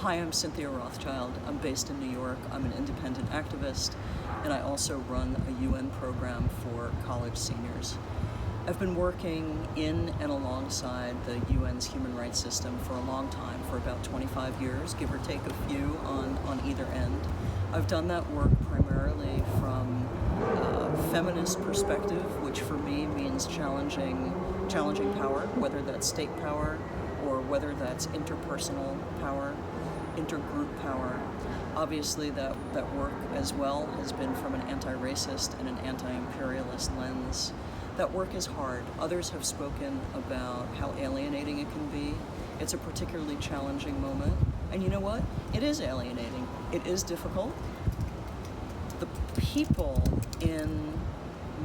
Hi, I'm Cynthia Rothschild. I'm based in New York. I'm an independent activist, and I also run a UN program for college seniors. I've been working in and alongside the UN's human rights system for a long time, for about 25 years, give or take a few on either end. I've done that work primarily from a feminist perspective, which for me means challenging power, whether that's state power or whether that's interpersonal power, intergroup power. Obviously that work as well has been from an anti-racist and an anti-imperialist lens. That work is hard. Others have spoken about how alienating it can be. It's a particularly challenging moment. And you know what? It is alienating. It is difficult. The people in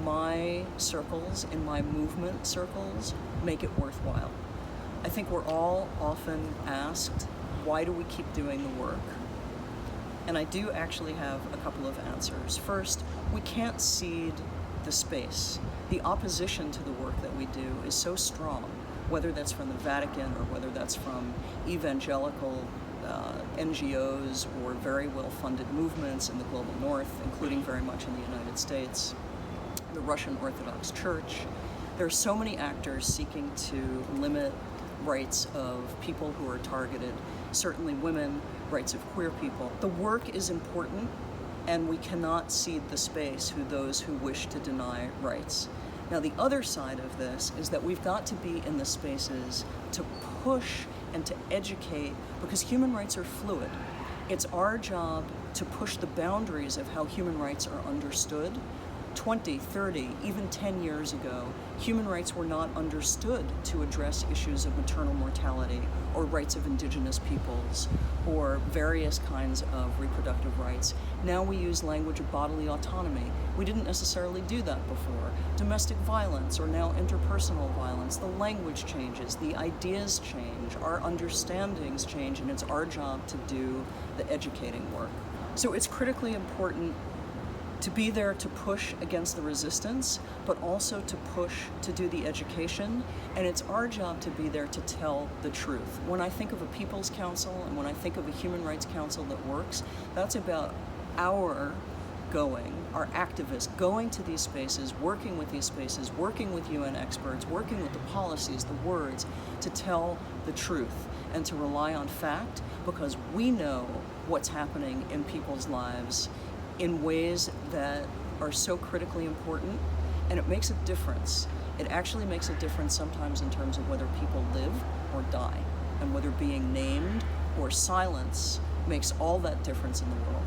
my circles, in my movement circles, make it worthwhile. I think we're all often asked, why do we keep doing the work? And I do actually have a couple of answers. First, we can't cede the space. The opposition to the work that we do is so strong, whether that's from the Vatican or whether that's from evangelical NGOs or very well-funded movements in the global north, including very much in the United States, the Russian Orthodox Church. There are so many actors seeking to limit rights of people who are targeted, certainly women, rights of queer people. The work is important, and we cannot cede the space to those who wish to deny rights. Now, the other side of this is that we've got to be in the spaces to push and to educate, because human rights are fluid. It's our job to push the boundaries of how human rights are understood. 20, 30, even 10 years ago, human rights were not understood to address issues of maternal mortality or rights of indigenous peoples or various kinds of reproductive rights. Now we use language of bodily autonomy. We didn't necessarily do that before. Domestic violence or now interpersonal violence, the language changes, the ideas change, our understandings change, and it's our job to do the educating work. So it's critically important to be there to push against the resistance, but also to push to do the education. And it's our job to be there to tell the truth. When I think of a People's Council and when I think of a Human Rights Council that works, that's about our activists going to these spaces, working with these spaces, working with UN experts, working with the policies, the words, to tell the truth and to rely on fact, because we know what's happening in people's lives in ways that are so critically important, and it makes a difference. It actually makes a difference sometimes in terms of whether people live or die, and whether being named or silence makes all that difference in the world.